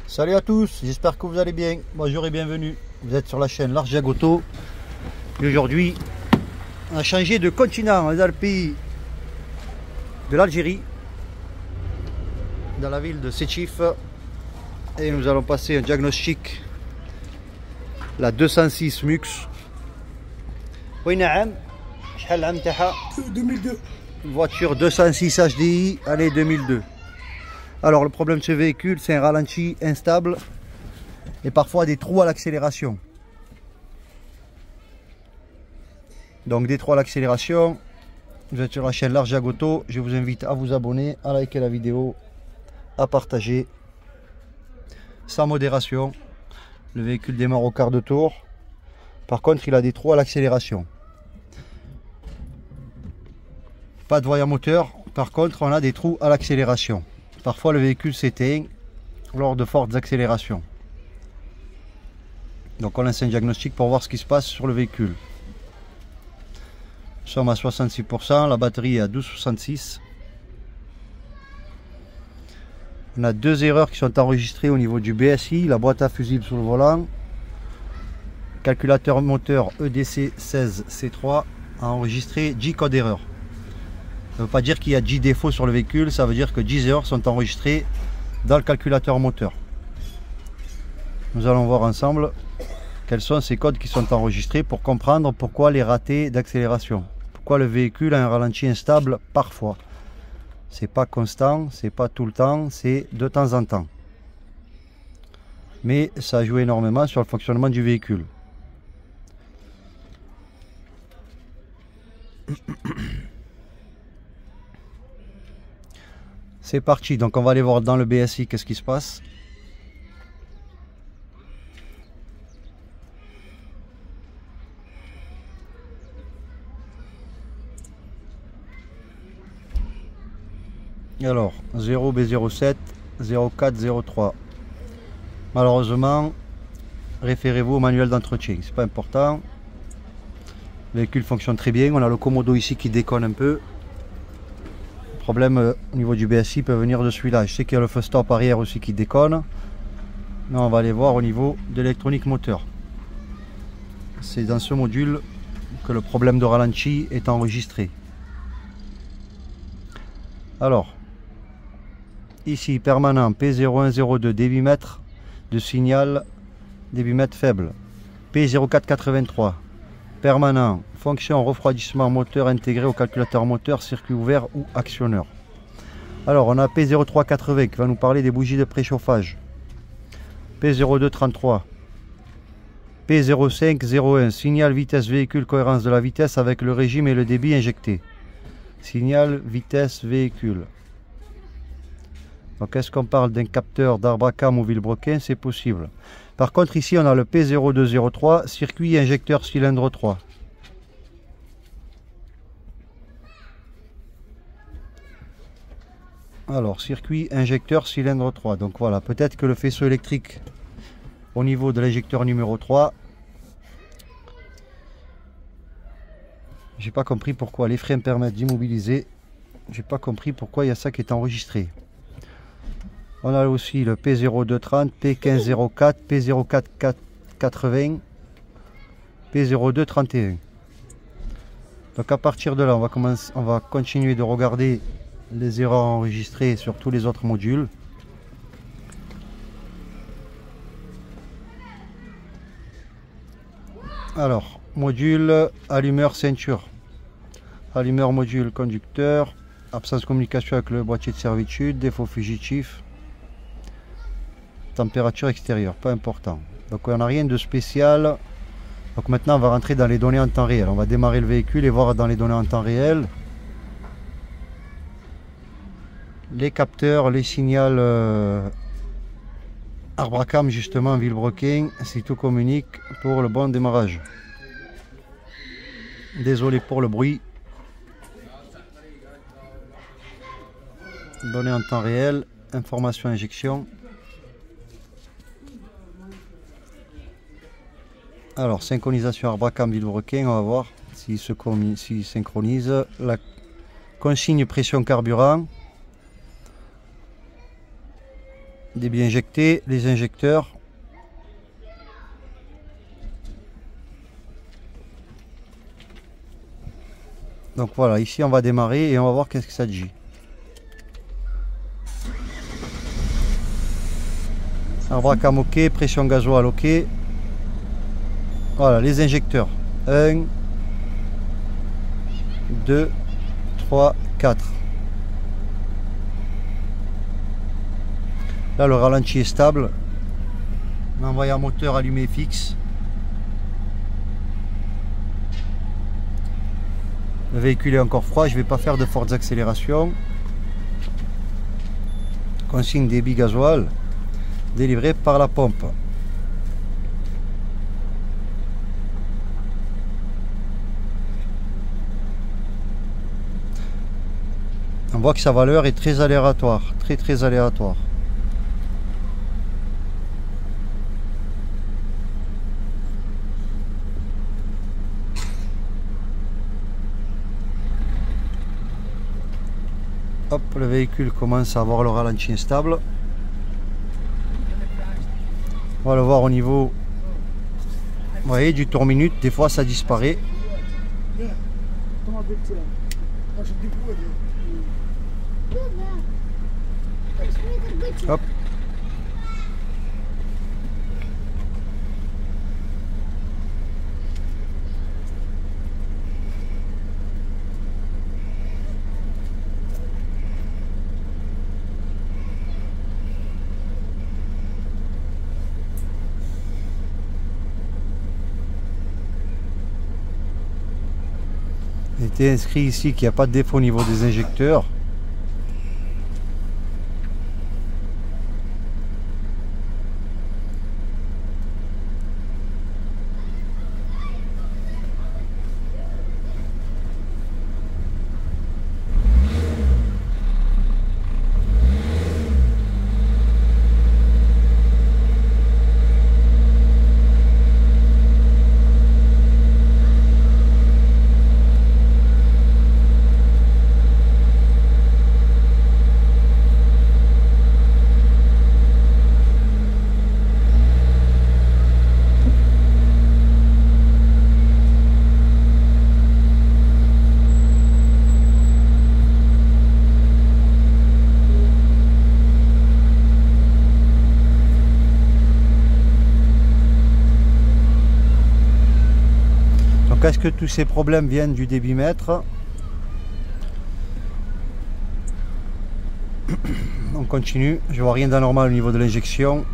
Salut à tous, j'espère que vous allez bien. Bonjour et bienvenue. Vous êtes sur la chaîne Largiag Auto. Et aujourd'hui, on a changé de continent. On est dans le pays de l'Algérie, dans la ville de Sétif. Et nous allons passer un diagnostic, la 206 MUX. Oui, naam. 2002. Voiture 206 HDI, année 2002. Alors le problème de ce véhicule, c'est un ralenti instable et parfois des trous à l'accélération. Donc des trous à l'accélération. Vous êtes sur la chaîne Largiag Auto. Je vous invite à vous abonner, à liker la vidéo, à partager. Sans modération. Le véhicule démarre au quart de tour. Par contre, il a des trous à l'accélération. Pas de voyant moteur. Par contre, on a des trous à l'accélération. Parfois, le véhicule s'éteint lors de fortes accélérations. Donc, on lance un diagnostic pour voir ce qui se passe sur le véhicule. Nous sommes à 66%. La batterie est à 12,66. On a deux erreurs qui sont enregistrées au niveau du BSI, la boîte à fusible sous le volant. Calculateur moteur EDC 16C3 a enregistré 10 codes erreurs. Ça ne veut pas dire qu'il y a 10 défauts sur le véhicule, ça veut dire que 10 erreurs sont enregistrées dans le calculateur moteur. Nous allons voir ensemble quels sont ces codes qui sont enregistrés pour comprendre pourquoi les ratés d'accélération. Pourquoi le véhicule a un ralenti instable parfois. C'est pas constant, c'est pas tout le temps, c'est de temps en temps. Mais ça joue énormément sur le fonctionnement du véhicule. C'est parti, donc on va aller voir dans le BSI qu'est-ce qui se passe. Alors, 0B07, 0403. Malheureusement, référez-vous au manuel d'entretien, c'est pas important. Le véhicule fonctionne très bien, on a le commodo ici qui déconne un peu. Le problème au niveau du BSI peut venir de celui-là. Je sais qu'il y a le feu stop arrière aussi qui déconne. Mais on va aller voir au niveau de l'électronique moteur. C'est dans ce module que le problème de ralenti est enregistré. Alors, ici permanent P0102 débitmètre de signal débitmètre faible. P0483 permanent fonction refroidissement moteur intégré au calculateur moteur, circuit ouvert ou actionneur. Alors on a P0380 qui va nous parler des bougies de préchauffage. P0233, P0501 signal vitesse véhicule cohérence de la vitesse avec le régime et le débit injecté. Signal vitesse véhicule. Donc est-ce qu'on parle d'un capteur d'arbre à cam ou vilebrequin? C'est possible. Par contre ici on a le P0203 circuit injecteur cylindre 3. Alors circuit injecteur cylindre 3. Donc voilà, peut-être que le faisceau électrique au niveau de l'injecteur numéro 3, j'ai pas compris pourquoi les freins permettent d'immobiliser. J'ai pas compris pourquoi il y a ça qui est enregistré. On a aussi le P0230, P1504, P0480, P0231. Donc à partir de là, on va continuer de regarder les erreurs enregistrées sur tous les autres modules. Alors, module allumeur ceinture. Allumeur module conducteur. Absence de communication avec le boîtier de servitude. Défaut fugitif. Température extérieure, pas important. Donc on n'a rien de spécial. Donc maintenant on va rentrer dans les données en temps réel. On va démarrer le véhicule et voir dans les données en temps réel les capteurs, les signaux arbre à cam justement, vilebrequin, si tout communique pour le bon démarrage. Désolé pour le bruit. Données en temps réel, information injection. Alors, synchronisation arbre à cam vilebrequin, on va voir s'il synchronise. La consigne pression carburant. débit injecté, les injecteurs. Donc voilà, ici on va démarrer et on va voir qu'est-ce que ça dit. Arbracam ok, pression gasoil ok. Voilà les injecteurs. 1, 2, 3, 4. Là le ralenti est stable. L'envoyeur moteur allumé fixe. Le véhicule est encore froid, je ne vais pas faire de fortes accélérations. Consigne débit gasoil délivré par la pompe. On voit que sa valeur est très aléatoire, très aléatoire. Hop, le véhicule commence à avoir le ralenti instable. On va le voir au niveau, vous voyez, du tour minute. Des fois ça disparaît. Hop. Il était inscrit ici qu'il n'y a pas de défaut au niveau des injecteurs. Est-ce que tous ces problèmes viennent du débitmètre? On continue, je vois rien d'anormal au niveau de l'injection.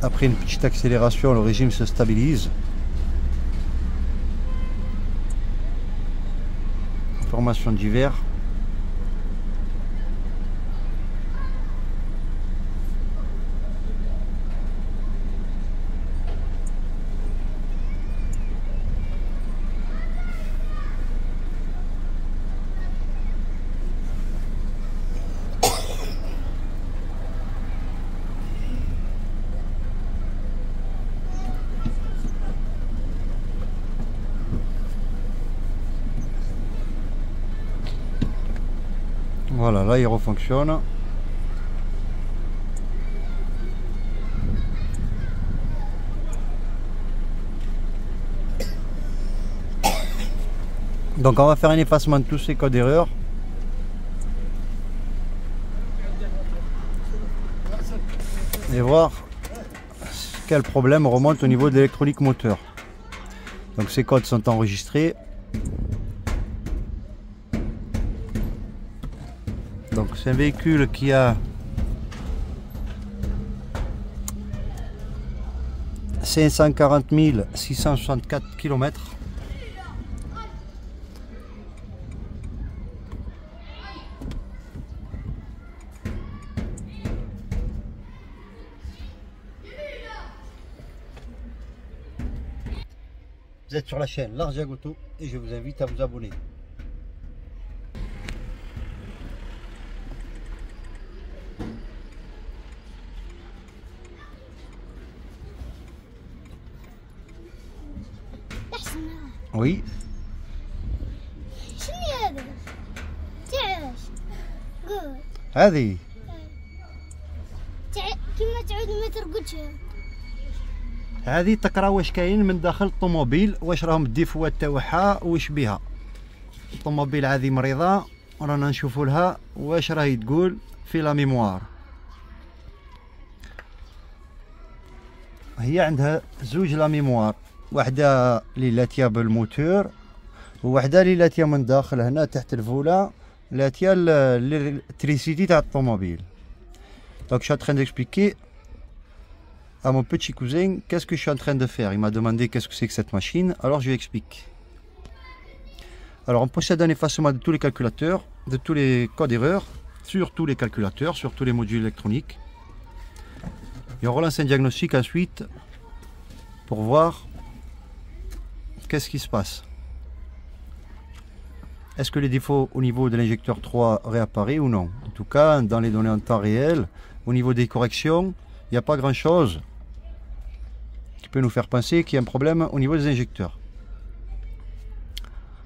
Après une petite accélération, le régime se stabilise. Information d'hiver. Voilà, là il refonctionne. Donc on va faire un effacement de tous ces codes d'erreur. Et voir quel problème remonte au niveau de l'électronique moteur. Donc ces codes sont enregistrés. Donc c'est un véhicule qui a 540 664 km. Vous êtes sur la chaîne L'Argiagoto et je vous invite à vous abonner. Oui. هذه كيما تعود ما ترقدش. هذه تقرا واش كاين من داخل الطوموبيل، واش راهم الديفوات تاعها واش بها. الطوموبيل هذه مريضه ورانا نشوفوا لها واش راهي تقول في لا ميموار. هي عندها زوج لا ميموار، واحده اللي لاتيه بالموتور وواحده اللي لاتيه من داخل هنا تحت الفولا لاتيه الالكتريسيتي تاع الطوموبيل. Donc je suis en train d'expliquer à mon petit cousin qu'est-ce que je suis en train de faire. Il m'a demandé qu'est-ce que c'est que cette machine, alors je lui explique. Alors on possède un effacement de tous les calculateurs, de tous les codes erreurs, sur tous les calculateurs, sur tous les modules électroniques. Et on relance un diagnostic ensuite pour voir qu'est-ce qui se passe. Est-ce que les défauts au niveau de l'injecteur 3 réapparaissent ou non? En tout cas, dans les données en temps réel, au niveau des corrections, il n'y a pas grand-chose qui peut nous faire penser qu'il y a un problème au niveau des injecteurs.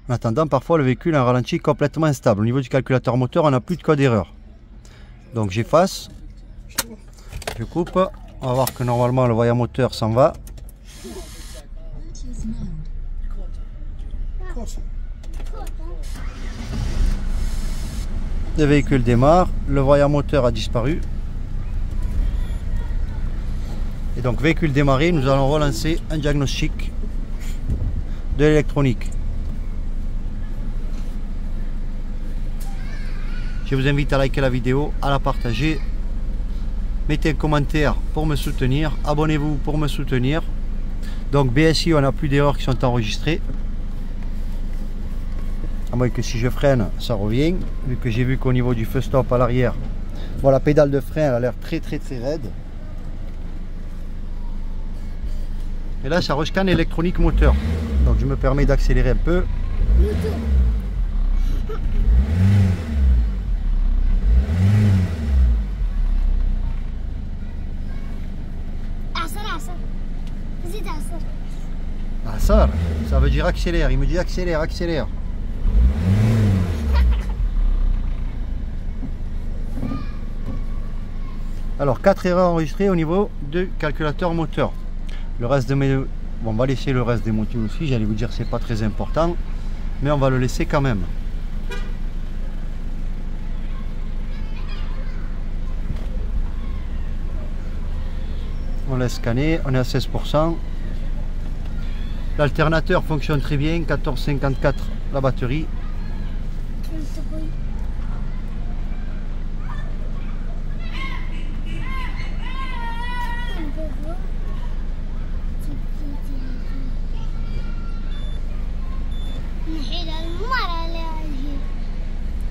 En attendant, parfois le véhicule a un ralenti complètement instable. Au niveau du calculateur moteur, on n'a plus de code erreur. Donc j'efface, je coupe, on va voir que normalement le voyant moteur s'en va. Le véhicule démarre, le voyant moteur a disparu. Et donc véhicule démarré, nous allons relancer un diagnostic de l'électronique. Je vous invite à liker la vidéo, à la partager. Mettez un commentaire pour me soutenir. Abonnez-vous pour me soutenir. Donc BSI, on n'a plus d'erreurs qui sont enregistrées. À moins que si je freine, ça revient. Vu que j'ai vu qu'au niveau du feu stop à l'arrière, bon, la pédale de frein elle a l'air très raide. Et là, ça rescanne l'électronique moteur. Donc je me permets d'accélérer un peu. Ça veut dire accélère. Il me dit accélère, accélère. Alors 4 erreurs enregistrées au niveau du calculateur moteur. Le reste de mes... Bon, on va laisser le reste des modules aussi. J'allais vous dire c'est pas très important, mais on va le laisser quand même. On laisse scanner, on est à 16%. L'alternateur fonctionne très bien, 14,54 la batterie.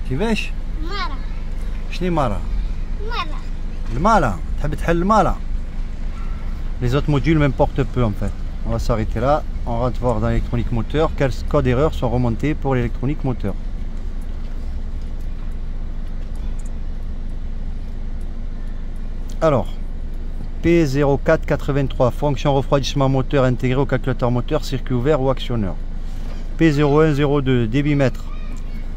كيفاش؟ مرة. شنو مرة؟ مرة. المالة، تحب تحل المالة. Les autres modules m'importent peu en fait. On va s'arrêter là, on rentre voir dans l'électronique moteur quels codes d'erreur sont remontés pour l'électronique moteur. Alors, P0483, fonction refroidissement moteur intégré au calculateur moteur, circuit ouvert ou actionneur. P0102, débitmètre,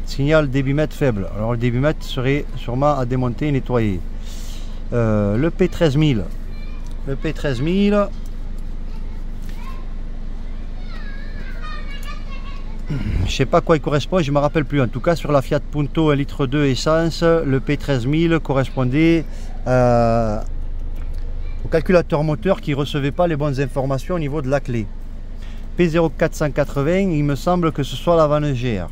signal débitmètre faible. Alors le débitmètre serait sûrement à démonter et nettoyer. Le P13000, le P13000, je sais pas à quoi il correspond, je me rappelle plus. En tout cas sur la Fiat Punto 1,2 litre essence, le P13000 correspondait au calculateur moteur qui recevait pas les bonnes informations au niveau de la clé. P0480, il me semble que ce soit la vanne GR.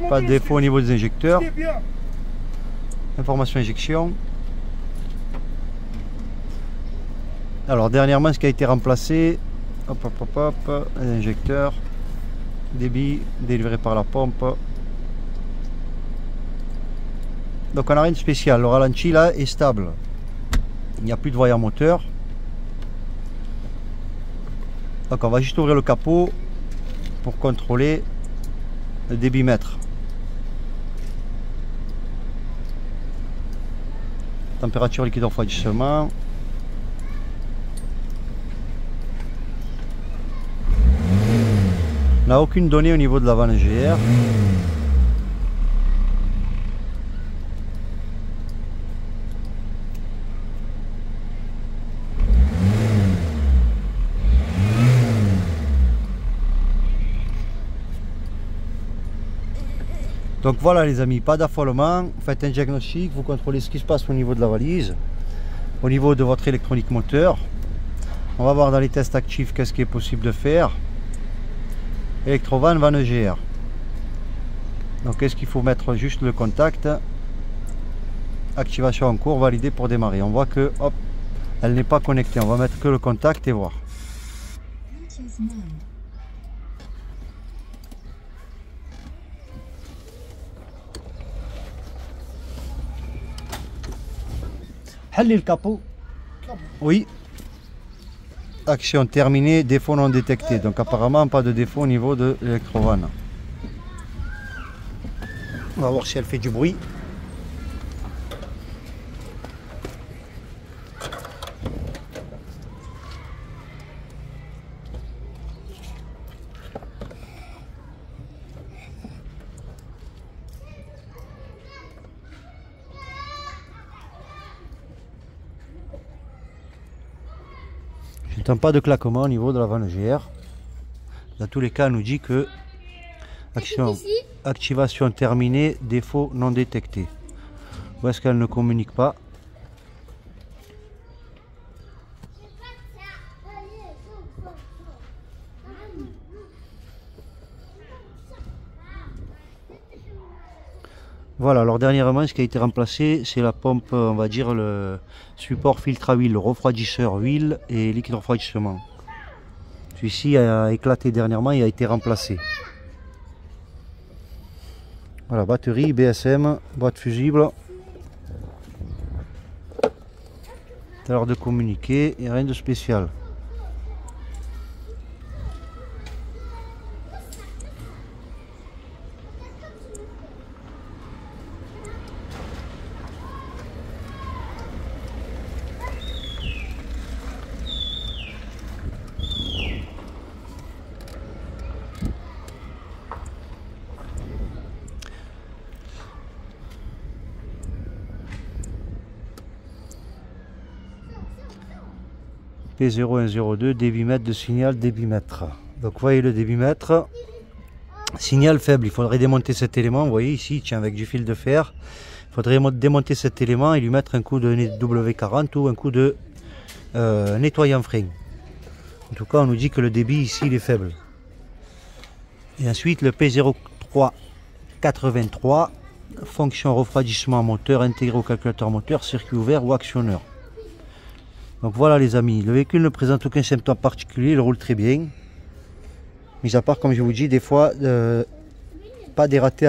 Pas de défaut au niveau des injecteurs. Information injection. Alors dernièrement, ce qui a été remplacé, hop hop hop hop, injecteur, débit délivré par la pompe. Donc on n'a rien de spécial, le ralenti là est stable. Il n'y a plus de voyant moteur. Donc on va juste ouvrir le capot pour contrôler le débitmètre. température liquide refroidissement. On n'a aucune donnée au niveau de la vanne GR. Donc voilà les amis, pas d'affolement, faites un diagnostic, vous contrôlez ce qui se passe au niveau de la valise, au niveau de votre électronique moteur. On va voir dans les tests actifs qu'est-ce qui est possible de faire. Electrovan, vanne GR. Donc est-ce qu'il faut mettre juste le contact? Activation en cours, validé pour démarrer. On voit que hop, elle n'est pas connectée, on va mettre que le contact et voir. حلي الكابو. Oui. Action terminée, défaut non détecté. Donc apparemment pas de défaut au niveau de l'électrovan. On va voir si elle fait du bruit. Je n'entends pas de claquement au niveau de la vanne GR. Dans tous les cas, elle nous dit que activation terminée, défaut non détecté. Ou est-ce qu'elle ne communique pas? Voilà, alors dernièrement, ce qui a été remplacé, c'est la pompe, on va dire le support filtre à huile, le refroidisseur huile et liquide refroidissement. Celui-ci a éclaté dernièrement et a été remplacé. Voilà, batterie, BSM, boîte fusible. C'est l'heure de communiquer et rien de spécial. P0102, débitmètre de signal, débitmètre. Donc vous voyez le débitmètre, signal faible, il faudrait démonter cet élément, vous voyez ici, il tient avec du fil de fer. Il faudrait démonter cet élément et lui mettre un coup de W40 ou un coup de nettoyant frein. En tout cas, on nous dit que le débit ici, il est faible. Et ensuite, le P0383, fonction refroidissement moteur intégré au calculateur moteur, circuit ouvert ou actionneur. Donc voilà les amis, le véhicule ne présente aucun symptôme particulier, il roule très bien. Mis à part, comme je vous dis, des fois, pas des ratés à la